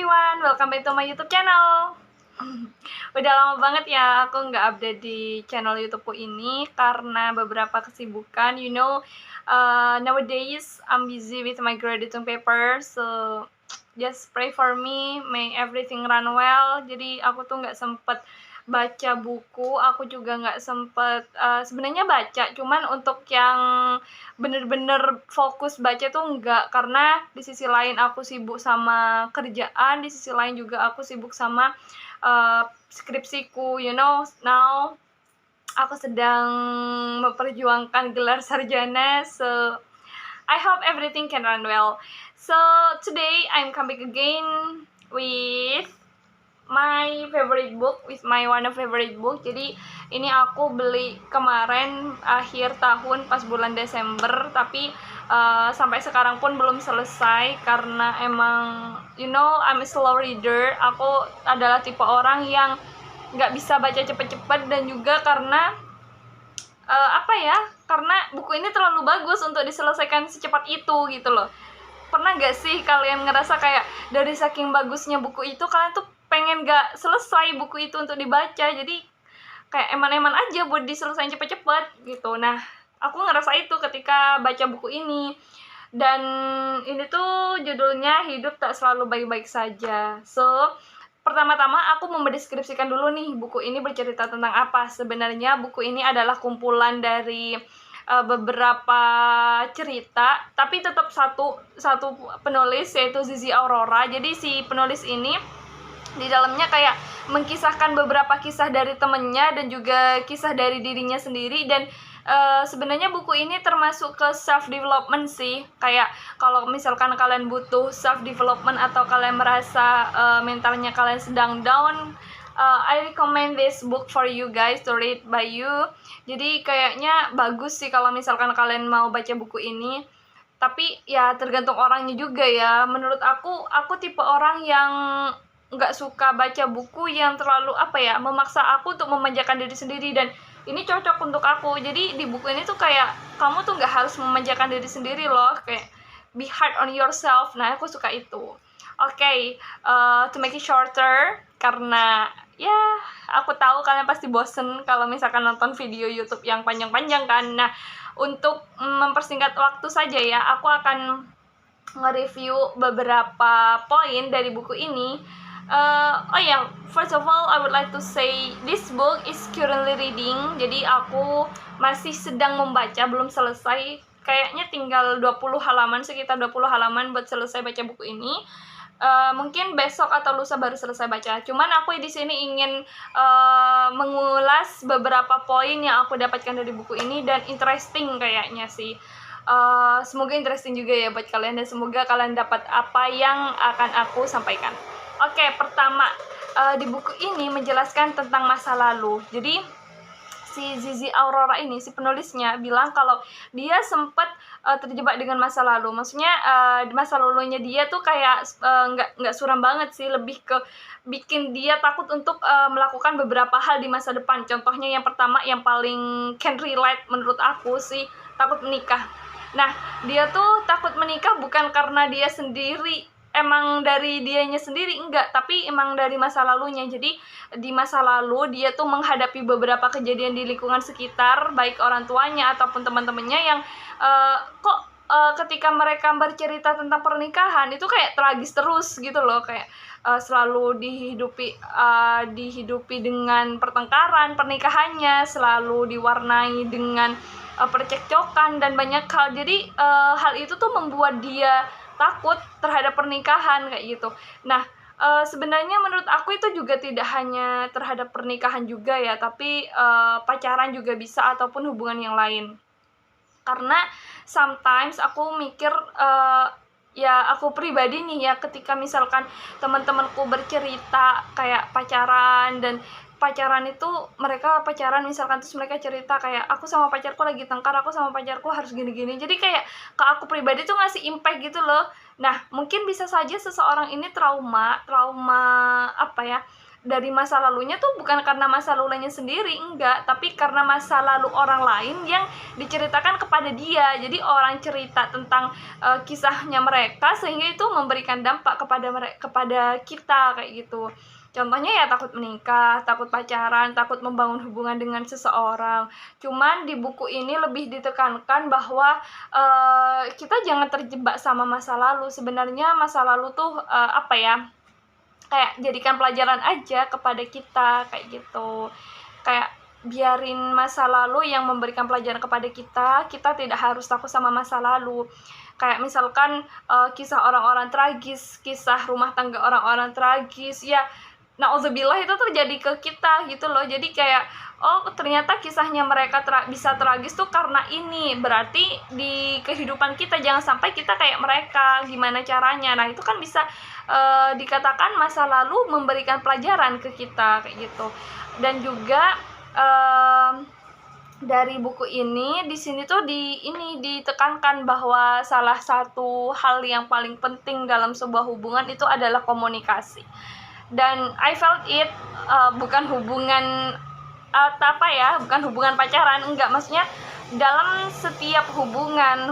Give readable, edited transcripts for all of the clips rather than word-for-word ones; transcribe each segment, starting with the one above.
everyone, welcome back to my YouTube channel. Udah lama banget ya aku nggak update di channel YouTubeku ini karena beberapa kesibukan. Nowadays I'm busy with my graduation paper, so just pray for me, may everything run well. Jadi aku tuh nggak sempet baca buku, aku juga nggak sempet sebenarnya baca, cuman untuk yang bener-bener fokus baca tuh enggak, karena di sisi lain aku sibuk sama kerjaan, di sisi lain juga aku sibuk sama skripsiku. Now aku sedang memperjuangkan gelar sarjana, so I hope everything can run well. So today I'm coming again with my favorite book, with my one of favorite book. Jadi ini aku beli kemarin akhir tahun pas bulan Desember, tapi sampai sekarang pun belum selesai karena emang I'm a slow reader. Aku adalah tipe orang yang nggak bisa baca cepet-cepet, dan juga karena karena buku ini terlalu bagus untuk diselesaikan secepat itu gitu loh. Pernah gak sih kalian ngerasa kayak dari saking bagusnya buku itu, kalian tuh pengen gak selesai buku itu untuk dibaca, jadi kayak eman-eman aja buat diselesain cepet-cepet gitu. Nah, aku ngerasa itu ketika baca buku ini, dan ini tuh judulnya Hidup Tak Selalu Baik-Baik Saja. So, pertama-tama aku mau mendeskripsikan dulu nih buku ini bercerita tentang apa. Sebenarnya buku ini adalah kumpulan dari beberapa cerita, tapi tetap satu penulis, yaitu Zizi Aurora. Jadi si penulis ini di dalamnya kayak mengkisahkan beberapa kisah dari temennya dan juga kisah dari dirinya sendiri. Dan sebenarnya buku ini termasuk ke self development sih. Kayak kalau misalkan kalian butuh self development atau kalian merasa mentalnya kalian sedang down, I recommend this book for you guys to read by you. Jadi kayaknya bagus sih kalau misalkan kalian mau baca buku ini. Tapi ya tergantung orangnya juga ya. Menurut aku tipe orang yang nggak suka baca buku yang terlalu memaksa aku untuk memanjakan diri sendiri, dan ini cocok untuk aku. Jadi di buku ini tuh kayak kamu tuh nggak harus memanjakan diri sendiri loh, kayak be hard on yourself. Nah, aku suka itu. Okay, to make it shorter, karena ya aku tahu kalian pasti bosen kalau misalkan nonton video YouTube yang panjang-panjang kan. Nah, untuk mempersingkat waktu saja ya, aku akan nge-review beberapa poin dari buku ini. First of all, I would like to say this book is currently reading. Jadi aku masih sedang membaca, belum selesai. Kayaknya tinggal 20 halaman, sekitar 20 halaman buat selesai baca buku ini. Mungkin besok atau lusa baru selesai baca. Cuman aku di sini ingin mengulas beberapa poin yang aku dapatkan dari buku ini, dan interesting kayaknya sih. Semoga interesting juga ya buat kalian, dan semoga kalian dapat apa yang akan aku sampaikan. Oke, pertama, di buku ini menjelaskan tentang masa lalu. Jadi si Zizi Aurora ini, si penulisnya bilang kalau dia sempat terjebak dengan masa lalu. Maksudnya di masa lalunya dia tuh kayak nggak suram banget sih, lebih ke bikin dia takut untuk melakukan beberapa hal di masa depan. Contohnya yang pertama, yang paling can relate menurut aku sih, takut menikah. Nah, dia tuh takut menikah bukan karena dia sendiri, emang dari dianya sendiri, enggak, tapi emang dari masa lalunya. Jadi di masa lalu dia tuh menghadapi beberapa kejadian di lingkungan sekitar, baik orang tuanya ataupun teman-temannya, yang ketika mereka bercerita tentang pernikahan itu kayak tragis terus gitu loh, kayak selalu dihidupi dengan pertengkaran pernikahannya, selalu diwarnai dengan percekcokan dan banyak hal. Jadi hal itu tuh membuat dia takut terhadap pernikahan kayak gitu. Nah, sebenarnya menurut aku itu juga tidak hanya terhadap pernikahan juga ya, tapi pacaran juga bisa, ataupun hubungan yang lain. Karena sometimes aku mikir, ya aku pribadi nih ya, ketika misalkan teman-temanku bercerita kayak pacaran, dan pacaran itu mereka pacaran misalkan, terus mereka cerita kayak aku sama pacarku lagi tengkar, aku sama pacarku harus gini-gini. Jadi kayak ke aku pribadi tuh ngasih impact gitu loh. Nah, mungkin bisa saja seseorang ini trauma dari masa lalunya tuh bukan karena masa lalunya sendiri, enggak, tapi karena masa lalu orang lain yang diceritakan kepada dia. Jadi orang cerita tentang kisahnya mereka sehingga itu memberikan dampak kepada kita kayak gitu. Contohnya ya takut menikah, takut pacaran, takut membangun hubungan dengan seseorang. Cuman di buku ini lebih ditekankan bahwa kita jangan terjebak sama masa lalu. Sebenarnya masa lalu tuh kayak jadikan pelajaran aja kepada kita kayak gitu. Kayak biarin masa lalu yang memberikan pelajaran kepada kita. Kita tidak harus takut sama masa lalu. Kayak misalkan kisah orang-orang tragis, kisah rumah tangga orang-orang tragis, ya na'udzubillah itu terjadi ke kita gitu loh. Jadi kayak ternyata kisahnya mereka bisa tragis tuh karena ini. Berarti di kehidupan kita jangan sampai kita kayak mereka, gimana caranya. Nah itu kan bisa dikatakan masa lalu memberikan pelajaran ke kita kayak gitu. Dan juga dari buku ini di sini tuh ditekankan bahwa salah satu hal yang paling penting dalam sebuah hubungan itu adalah komunikasi. Dan I felt it bukan hubungan bukan hubungan pacaran, enggak, maksudnya dalam setiap hubungan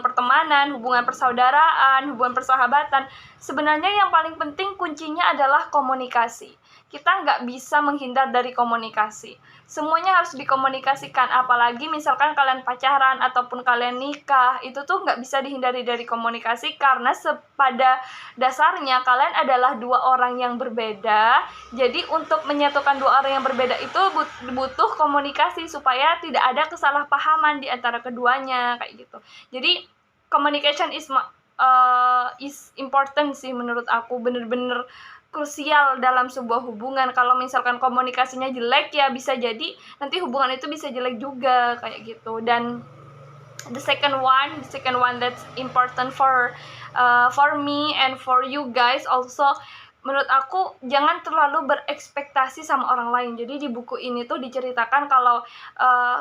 pertemanan, hubungan persaudaraan, hubungan persahabatan, sebenarnya yang paling penting kuncinya adalah komunikasi. Kita nggak bisa menghindar dari komunikasi. Semuanya harus dikomunikasikan, apalagi misalkan kalian pacaran ataupun kalian nikah, itu tuh nggak bisa dihindari dari komunikasi karena pada dasarnya kalian adalah dua orang yang berbeda. Jadi untuk menyatukan dua orang yang berbeda itu butuh komunikasi supaya tidak ada kesalahpahaman di antara keduanya kayak gitu. Jadi communication is important sih menurut aku, bener-bener krusial dalam sebuah hubungan. Kalau misalkan komunikasinya jelek ya bisa jadi nanti hubungan itu bisa jelek juga kayak gitu. Dan the second one that's important for me and for you guys also, menurut aku jangan terlalu berekspektasi sama orang lain. Jadi di buku ini tuh diceritakan kalau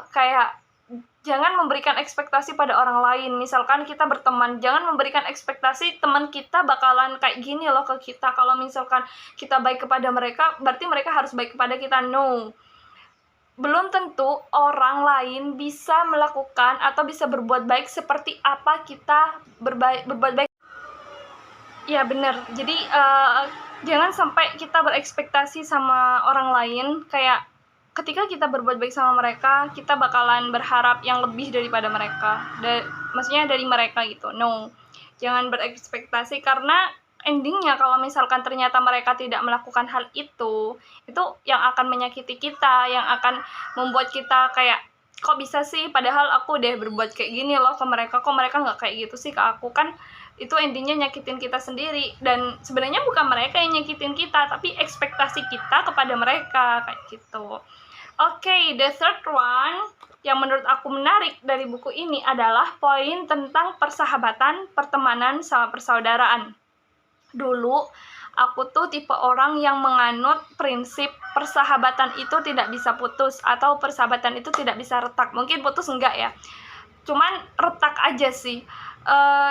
kayak jangan memberikan ekspektasi pada orang lain. Misalkan kita berteman, jangan memberikan ekspektasi teman kita bakalan kayak gini loh ke kita. Kalau misalkan kita baik kepada mereka, berarti mereka harus baik kepada kita. No. Belum tentu orang lain bisa melakukan atau bisa berbuat baik seperti apa kita berbuat baik. Ya benar. Jadi jangan sampai kita berekspektasi sama orang lain kayak ketika kita berbuat baik sama mereka, kita bakalan berharap yang lebih daripada mereka. Maksudnya dari mereka gitu. No. Jangan berekspektasi karena endingnya kalau misalkan ternyata mereka tidak melakukan hal itu yang akan menyakiti kita, yang akan membuat kita kayak kok bisa sih padahal aku udah berbuat kayak gini loh ke mereka, kok mereka nggak kayak gitu sih ke aku. Kan itu endingnya nyakitin kita sendiri. Dan sebenarnya bukan mereka yang nyakitin kita, tapi ekspektasi kita kepada mereka kayak gitu. Okay, the third one yang menurut aku menarik dari buku ini adalah poin tentang persahabatan, pertemanan, sama persaudaraan. Dulu, aku tuh tipe orang yang menganut prinsip persahabatan itu tidak bisa putus atau persahabatan itu tidak bisa retak. Mungkin putus enggak ya, cuman retak aja sih.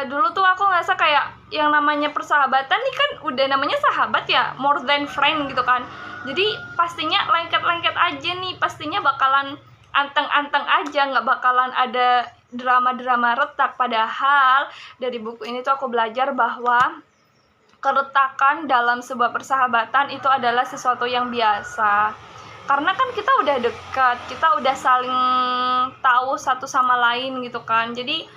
Dulu tuh aku ngerasa kayak yang namanya persahabatan nih kan udah namanya sahabat ya, more than friend gitu kan. Jadi pastinya lengket-lengket aja nih, pastinya bakalan anteng-anteng aja, nggak bakalan ada drama-drama retak. Padahal dari buku ini tuh aku belajar bahwa keretakan dalam sebuah persahabatan itu adalah sesuatu yang biasa. Karena kan kita udah dekat, kita udah saling tahu satu sama lain gitu kan. Jadi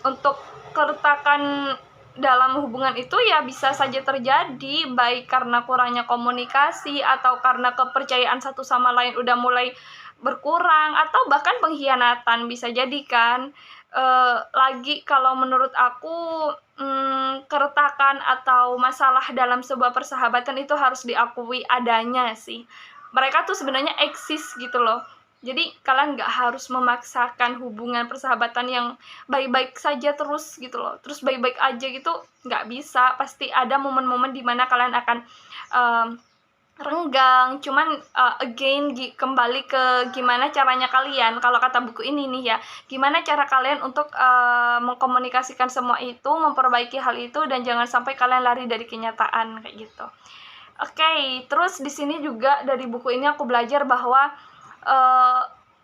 untuk keretakan dalam hubungan itu ya bisa saja terjadi, baik karena kurangnya komunikasi atau karena kepercayaan satu sama lain udah mulai berkurang atau bahkan pengkhianatan bisa jadi kan. Lagi kalau menurut aku keretakan atau masalah dalam sebuah persahabatan itu harus diakui adanya sih. Mereka tuh sebenarnya eksis gitu loh. Jadi kalian nggak harus memaksakan hubungan persahabatan yang baik-baik saja terus gitu loh. Terus baik-baik aja gitu, nggak bisa. Pasti ada momen-momen dimana kalian akan renggang. Cuman again kembali ke gimana caranya kalian, kalau kata buku ini nih ya, gimana cara kalian untuk mengkomunikasikan semua itu, memperbaiki hal itu, dan jangan sampai kalian lari dari kenyataan kayak gitu. Oke, terus di sini juga dari buku ini aku belajar bahwa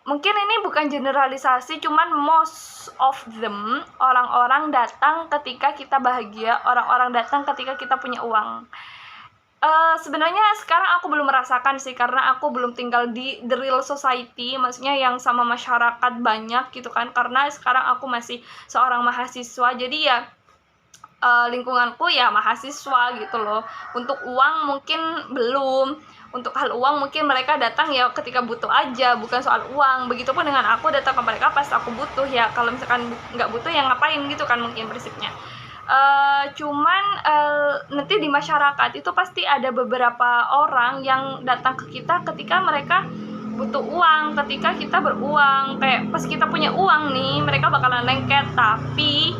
mungkin ini bukan generalisasi, cuman most of them, orang-orang datang ketika kita bahagia, orang-orang datang ketika kita punya uang. Sebenarnya sekarang aku belum merasakan sih, karena aku belum tinggal di the real society, maksudnya yang sama masyarakat banyak gitu kan, karena sekarang aku masih seorang mahasiswa, jadi ya lingkunganku ya mahasiswa gitu loh. Untuk uang mungkin belum, untuk hal uang mungkin mereka datang ya ketika butuh aja, bukan soal uang. Begitupun dengan aku datang ke mereka pas aku butuh, ya kalau misalkan nggak butuh ya ngapain gitu kan mungkin prinsipnya. Cuman nanti di masyarakat itu pasti ada beberapa orang yang datang ke kita ketika mereka butuh uang, ketika kita beruang. Kayak pas kita punya uang nih, mereka bakalan lengket, tapi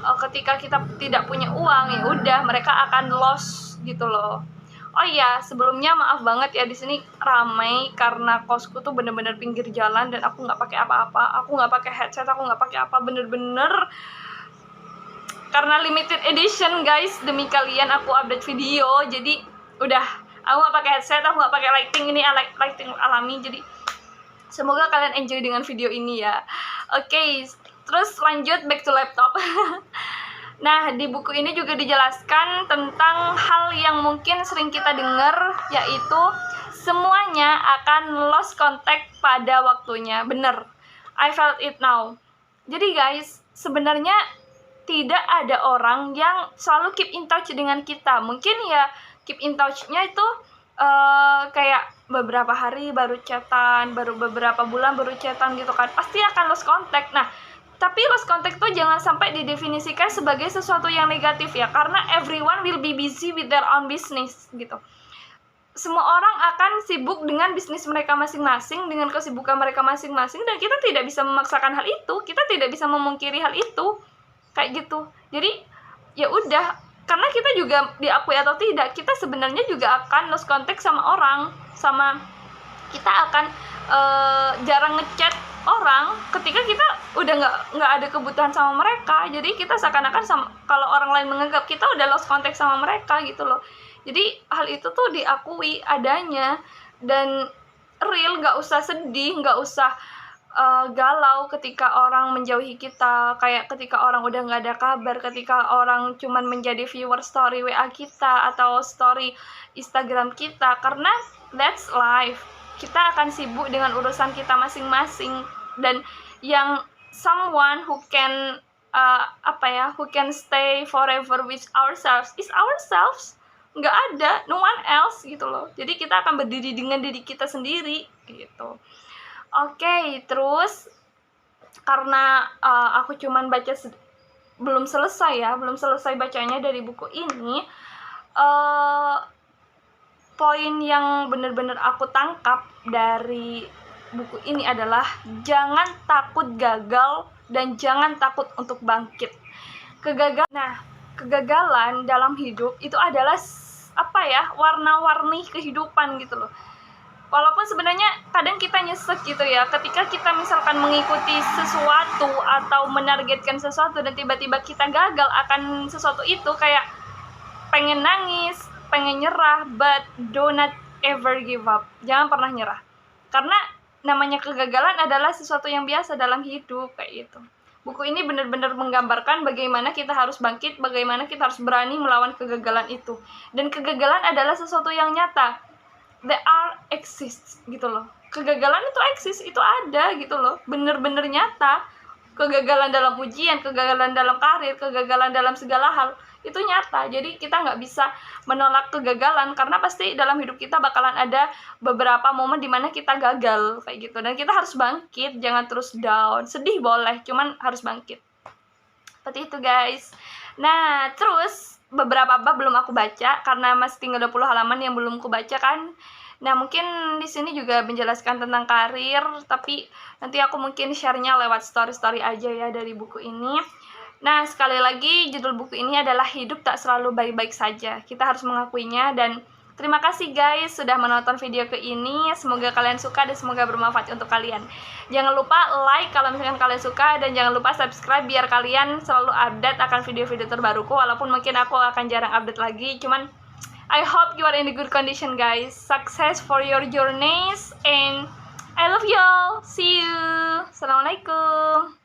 ketika kita tidak punya uang ya udah mereka akan lost gitu loh. Oh iya, sebelumnya maaf banget ya, di sini ramai karena kosku tuh bener-bener pinggir jalan dan aku nggak pakai apa-apa, aku nggak pakai headset, aku nggak pakai apa, bener-bener karena limited edition guys, demi kalian aku update video, jadi udah aku nggak pakai headset, aku nggak pakai lighting, ini lighting alami, jadi semoga kalian enjoy dengan video ini ya. Oke, terus lanjut back to laptop. Nah, di buku ini juga dijelaskan tentang hal yang mungkin sering kita dengar, yaitu semuanya akan lost contact pada waktunya. Bener, I felt it now. Jadi guys, sebenarnya tidak ada orang yang selalu keep in touch dengan kita. Mungkin ya keep in touch-nya itu kayak beberapa hari baru chatan, baru beberapa bulan baru chatan gitu kan. Pasti akan lost contact. Nah, tapi lost contact tuh jangan sampai didefinisikan sebagai sesuatu yang negatif ya, karena everyone will be busy with their own business gitu. Semua orang akan sibuk dengan bisnis mereka masing-masing, dengan kesibukan mereka masing-masing, dan kita tidak bisa memaksakan hal itu, kita tidak bisa memungkiri hal itu kayak gitu. Jadi ya udah, karena kita juga diakui atau tidak, kita sebenarnya juga akan lost contact sama orang, sama kita akan jarang ngechat orang ketika kita udah nggak ada kebutuhan sama mereka. Jadi kita seakan-akan kalau orang lain menganggap kita udah lost contact sama mereka gitu loh. Jadi hal itu tuh diakui adanya, dan real, nggak usah sedih, nggak usah galau ketika orang menjauhi kita, kayak ketika orang udah nggak ada kabar, ketika orang cuman menjadi viewer story WA kita atau story Instagram kita, karena that's life. Kita akan sibuk dengan urusan kita masing-masing, dan yang someone who can who can stay forever with ourselves is ourselves. Nggak ada, no one else gitu loh. Jadi kita akan berdiri dengan diri kita sendiri gitu. Oke, terus karena aku cuman baca belum selesai bacanya dari buku ini, poin yang benar-benar aku tangkap dari buku ini adalah jangan takut gagal dan jangan takut untuk bangkit. Kegagalan dalam hidup itu adalah warna-warni kehidupan gitu loh. Walaupun sebenarnya kadang kita nyesek gitu ya, ketika kita misalkan mengikuti sesuatu atau menargetkan sesuatu dan tiba-tiba kita gagal akan sesuatu itu, kayak pengen nangis, pengen nyerah, but do not ever give up. Jangan pernah nyerah. Karena namanya kegagalan adalah sesuatu yang biasa dalam hidup kayak gitu. Buku ini benar-benar menggambarkan bagaimana kita harus bangkit, bagaimana kita harus berani melawan kegagalan itu. Dan kegagalan adalah sesuatu yang nyata. They are exist gitu loh. Kegagalan itu exist, itu ada gitu loh. Bener-bener nyata. Kegagalan dalam ujian, kegagalan dalam karir, kegagalan dalam segala hal, itu nyata. Jadi kita nggak bisa menolak kegagalan, karena pasti dalam hidup kita bakalan ada beberapa momen dimana kita gagal kayak gitu. Dan kita harus bangkit, jangan terus down. Sedih boleh, cuman harus bangkit. Seperti itu guys. Nah, terus beberapa bab belum aku baca karena masih tinggal 20 halaman yang belum aku baca kan. Nah, mungkin di sini juga menjelaskan tentang karir, tapi nanti aku mungkin share-nya lewat story-story aja ya dari buku ini. Nah, sekali lagi judul buku ini adalah Hidup Tak Selalu Baik-Baik Saja. Kita harus mengakuinya, dan Terima kasih guys sudah menonton video ke ini. Semoga kalian suka dan semoga bermanfaat untuk kalian. Jangan lupa like kalau misalkan kalian suka, dan jangan lupa subscribe biar kalian selalu update akan video-video terbaruku. Walaupun mungkin aku akan jarang update lagi, cuman I hope you are in a good condition guys. Success for your journeys and I love you all. See you. Assalamualaikum.